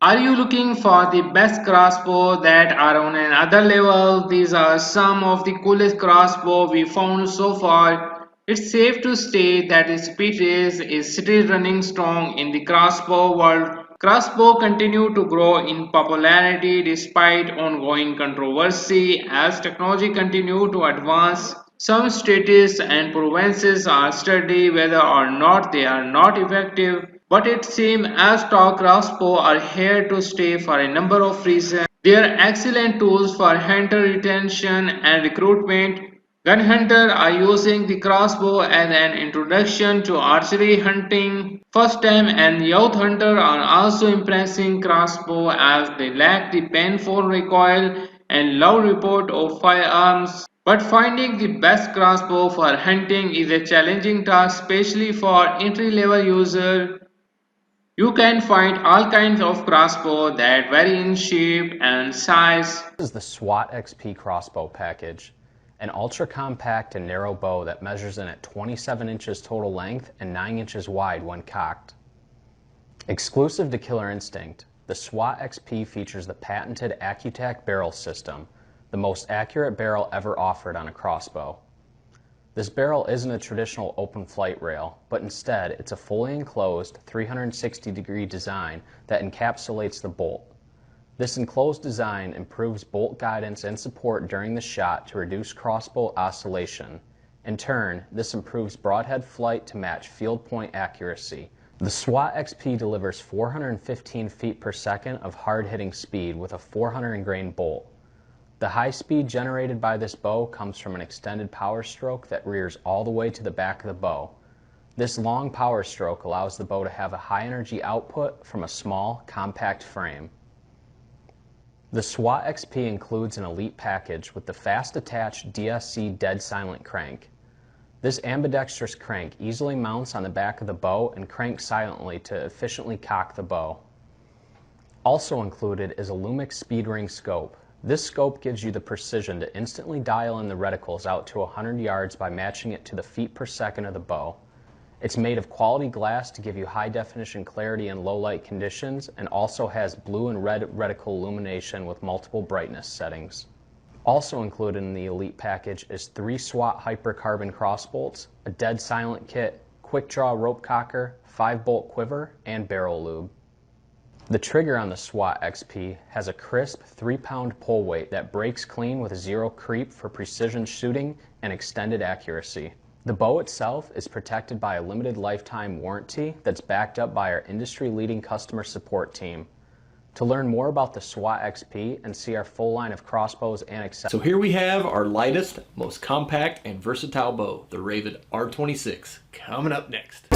Are you looking for the best crossbow that are on another level? These are some of the coolest crossbow we found so far. It's safe to say that the speed race is still running strong in the crossbow world. Crossbow continue to grow in popularity despite ongoing controversy as technology continue to advance. Some states and provinces are studying whether or not they are not effective, but it seems as stock crossbow are here to stay for a number of reasons. They are excellent tools for hunter retention and recruitment. Gun hunters are using the crossbow as an introduction to archery hunting. First time and youth hunters are also impressing crossbow as they lack the painful recoil and loud report of firearms. But finding the best crossbow for hunting is a challenging task, especially for entry-level users. You can find all kinds of crossbow that vary in shape and size. This is the SWAT XP crossbow package, an ultra-compact and narrow bow that measures in at 27 inches total length and 9 inches wide when cocked. Exclusive to Killer Instinct, the SWAT XP features the patented AccuTac barrel system, the most accurate barrel ever offered on a crossbow. This barrel isn't a traditional open flight rail, but instead it's a fully enclosed 360-degree design that encapsulates the bolt. This enclosed design improves bolt guidance and support during the shot to reduce crossbow oscillation. In turn, this improves broadhead flight to match field point accuracy. The SWAT XP delivers 415 feet per second of hard-hitting speed with a 400 grain bolt. The high speed generated by this bow comes from an extended power stroke that rears all the way to the back of the bow. This long power stroke allows the bow to have a high energy output from a small, compact frame. The SWAT XP includes an elite package with the fast attached DSC dead silent crank. This ambidextrous crank easily mounts on the back of the bow and cranks silently to efficiently cock the bow. Also included is a Lumix speed ring scope. This scope gives you the precision to instantly dial in the reticles out to 100 yards by matching it to the feet per second of the bow. It's made of quality glass to give you high definition clarity in low light conditions and also has blue and red reticle illumination with multiple brightness settings. Also included in the Elite package is 3 SWAT hypercarbon crossbolts, a dead silent kit, quick draw rope cocker, 5-bolt quiver, and barrel lube. The trigger on the SWAT XP has a crisp 3-pound pull weight that breaks clean with 0 creep for precision shooting and extended accuracy. The bow itself is protected by a limited lifetime warranty that's backed up by our industry-leading customer support team. To learn more about the SWAT XP and see our full line of crossbows and accessories. So here we have our lightest, most compact, and versatile bow, the Ravin R26, coming up next.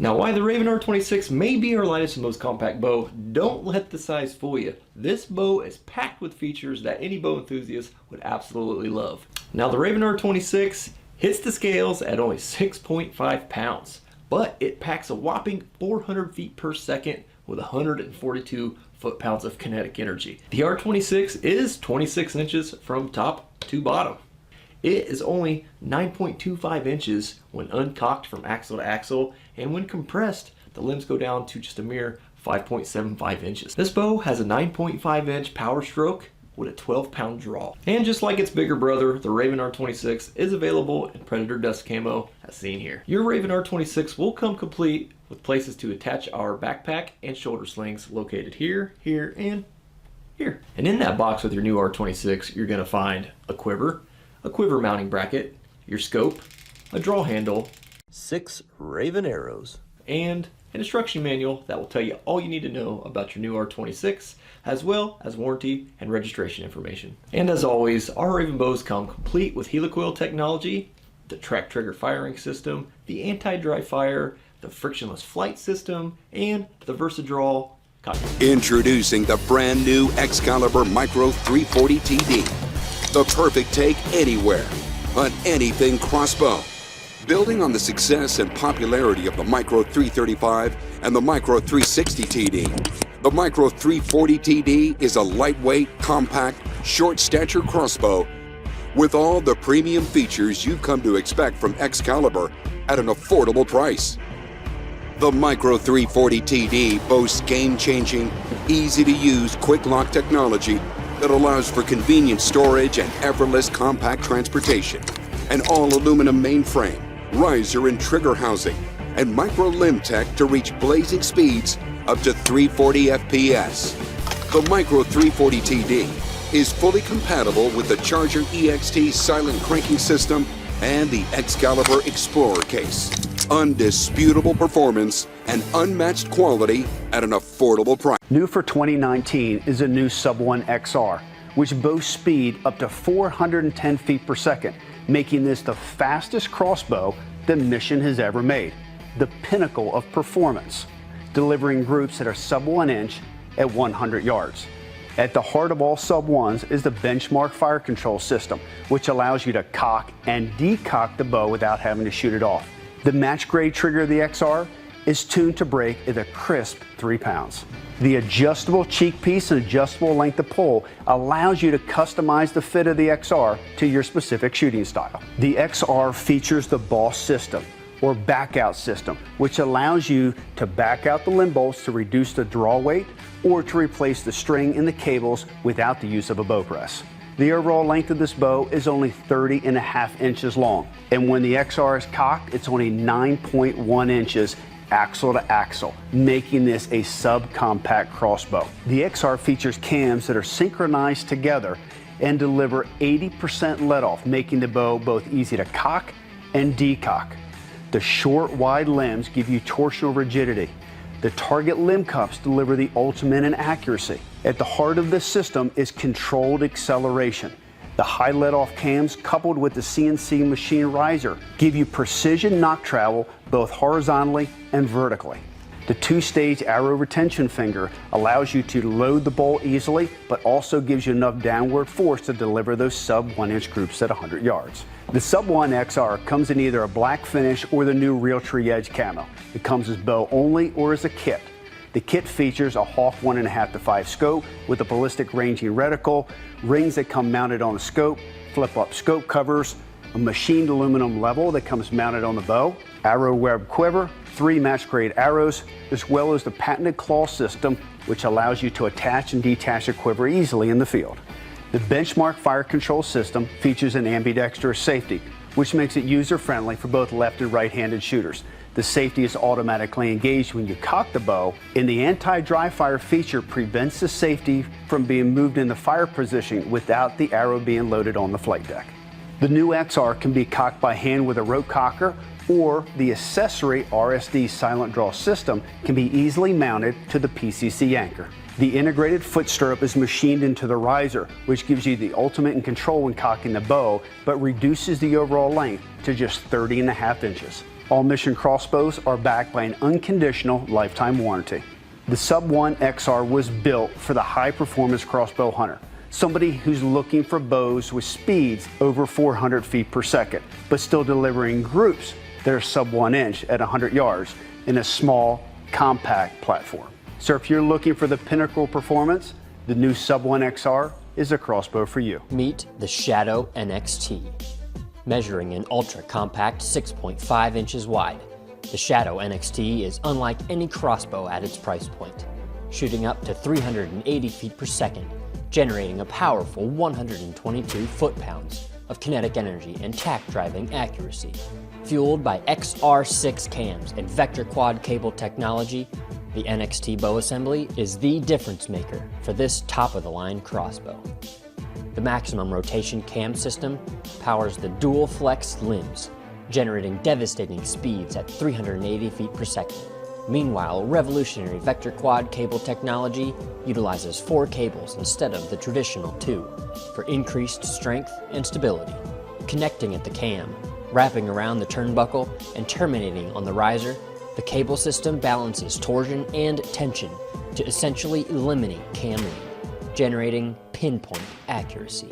Now, why the Ravin R26 may be our lightest and most compact bow, don't let the size fool you. This bow is packed with features that any bow enthusiast would absolutely love. Now, the Ravin R26 hits the scales at only 6.5 pounds, but it packs a whopping 400 feet per second with 142 foot-pounds of kinetic energy. The R26 is 26 inches from top to bottom. It is only 9.25 inches when uncocked from axle to axle, and when compressed, the limbs go down to just a mere 5.75 inches. This bow has a 9.5 inch power stroke with a 12-pound draw. And just like its bigger brother, the Ravin R26 is available in Predator Dust Camo, as seen here. Your Ravin R26 will come complete with places to attach our backpack and shoulder slings located here, here, and here. And in that box with your new R26, you're gonna find a quiver mounting bracket, your scope, a draw handle, 6 Ravin arrows, and an instruction manual that will tell you all you need to know about your new R26, as well as warranty and registration information. And as always, our Ravin bows come complete with helicoil technology, the track trigger firing system, the anti-dry fire, the frictionless flight system, and the VersaDraw cockpit. Introducing the brand new Excalibur Micro 340 TD. The perfect take anywhere, on anything crossbow. Building on the success and popularity of the Micro 335 and the Micro 360 TD, the Micro 340 TD is a lightweight, compact, short-stature crossbow with all the premium features you've come to expect from Excalibur at an affordable price. The Micro 340 TD boasts game-changing, easy-to-use quick-lock technology that allows for convenient storage and effortless compact transportation. An all-aluminum mainframe, riser and trigger housing, and micro limb tech to reach blazing speeds up to 340 FPS. The Micro 340 TD is fully compatible with the Charger EXT silent cranking system and the Excalibur Explorer case. Undisputable performance and unmatched quality at an affordable price. New for 2019 is a new Sub 1 XR, which boasts speed up to 410 feet per second, making this the fastest crossbow the Mission has ever made. The pinnacle of performance, delivering groups that are sub 1 inch at 100 yards. At the heart of all Sub 1s is the benchmark fire control system, which allows you to cock and decock the bow without having to shoot it off. The match grade trigger of the XR is tuned to break at a crisp 3 pounds. The adjustable cheek piece and adjustable length of pull allows you to customize the fit of the XR to your specific shooting style. The XR features the Boss system, or back out system, which allows you to back out the limb bolts to reduce the draw weight or to replace the string in the cables without the use of a bow press. The overall length of this bow is only 30.5 inches long, and when the XR is cocked, it's only 9.1 inches axle to axle, making this a subcompact crossbow. The XR features cams that are synchronized together and deliver 80% let off, making the bow both easy to cock and decock. The short, wide limbs give you torsional rigidity. The target limb cups deliver the ultimate in accuracy. At the heart of this system is controlled acceleration. The high let-off cams coupled with the CNC machine riser give you precision knock travel both horizontally and vertically. The two-stage arrow retention finger allows you to load the bolt easily, but also gives you enough downward force to deliver those sub 1 inch groups at 100 yards. The Sub 1 XR comes in either a black finish or the new Realtree Edge camo. It comes as bow only or as a kit. The kit features a Hawk 1.5 to 5 scope with a ballistic ranging reticle, rings that come mounted on the scope, flip-up scope covers, a machined aluminum level that comes mounted on the bow, arrow web quiver, 3 match-grade arrows, as well as the patented claw system, which allows you to attach and detach a quiver easily in the field. The benchmark fire control system features an ambidextrous safety, which makes it user-friendly for both left and right-handed shooters. The safety is automatically engaged when you cock the bow, and the anti-dry fire feature prevents the safety from being moved in the fire position without the arrow being loaded on the flight deck. The new XR can be cocked by hand with a rope cocker, or the accessory RSD silent draw system can be easily mounted to the PCC anchor. The integrated foot stirrup is machined into the riser, which gives you the ultimate in control when cocking the bow, but reduces the overall length to just 30.5 inches. All Mission crossbows are backed by an unconditional lifetime warranty. The Sub 1 XR was built for the high-performance crossbow hunter, somebody who's looking for bows with speeds over 400 feet per second, but still delivering groups that are sub 1 inch at 100 yards in a small, compact platform. So if you're looking for the pinnacle performance, the new Sub 1 XR is a crossbow for you. Meet the Shadow NXT. Measuring an ultra-compact 6.5 inches wide, the Shadow NXT is unlike any crossbow at its price point, shooting up to 380 feet per second, generating a powerful 122 foot-pounds of kinetic energy and tack-driving accuracy. Fueled by XR6 cams and vector quad cable technology, the NXT bow assembly is the difference maker for this top-of-the-line crossbow. The maximum rotation cam system powers the dual flex limbs, generating devastating speeds at 380 feet per second. Meanwhile, revolutionary vector quad cable technology utilizes 4 cables instead of the traditional 2 for increased strength and stability. Connecting at the cam, wrapping around the turnbuckle, and terminating on the riser, the cable system balances torsion and tension to essentially eliminate cam lean, generating pinpoint accuracy.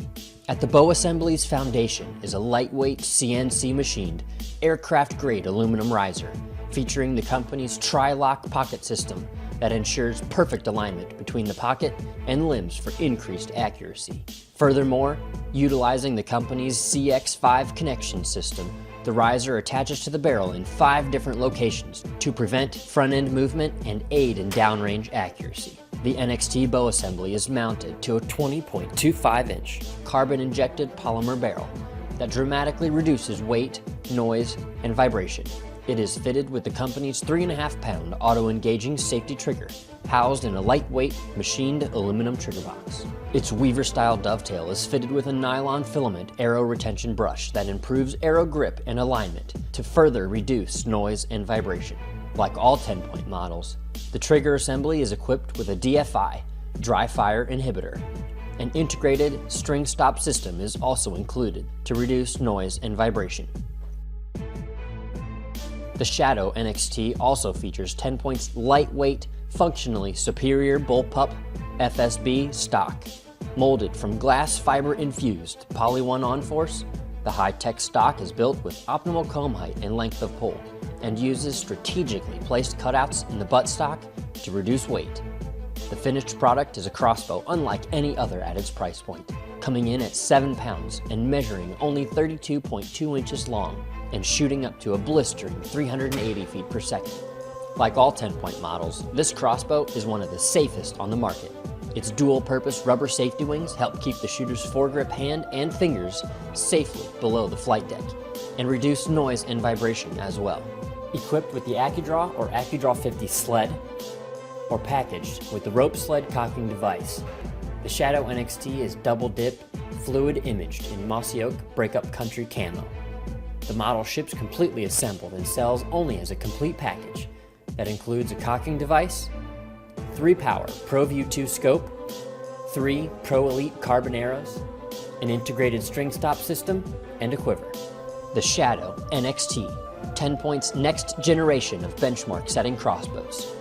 At the bow assembly's foundation is a lightweight CNC machined aircraft grade aluminum riser featuring the company's tri-lock pocket system that ensures perfect alignment between the pocket and limbs for increased accuracy. Furthermore, utilizing the company's CX5 connection system, the riser attaches to the barrel in 5 different locations to prevent front-end movement and aid in downrange accuracy. The NXT bow assembly is mounted to a 20.25-inch carbon-injected polymer barrel that dramatically reduces weight, noise, and vibration. It is fitted with the company's 3.5-pound auto-engaging safety trigger, housed in a lightweight, machined aluminum trigger box. Its Weaver-style dovetail is fitted with a nylon filament arrow retention brush that improves arrow grip and alignment to further reduce noise and vibration. Like all Tenpoint models, the trigger assembly is equipped with a DFI, dry fire inhibitor. An integrated string stop system is also included to reduce noise and vibration. The Shadow NXT also features Tenpoint's lightweight, functionally superior bullpup FSB stock. Molded from glass fiber infused Poly 1 on-force, the high-tech stock is built with optimal comb height and length of pull, and uses strategically placed cutouts in the buttstock to reduce weight. The finished product is a crossbow unlike any other at its price point, coming in at 7 pounds and measuring only 32.2 inches long and shooting up to a blistering 380 feet per second. Like all Tenpoint models, this crossbow is one of the safest on the market. Its dual-purpose rubber safety wings help keep the shooter's foregrip hand and fingers safely below the flight deck and reduce noise and vibration as well. Equipped with the AccuDraw or AccuDraw 50 sled, or packaged with the rope sled cocking device, the Shadow NXT is double-dip, fluid imaged in mossy oak breakup country camo. The model ships completely assembled and sells only as a complete package that includes a cocking device, 3-power ProView 2 scope, 3 Pro Elite carbon arrows, an integrated string stop system, and a quiver. The Shadow NXT, Tenpoint's next generation of benchmark setting crossbows.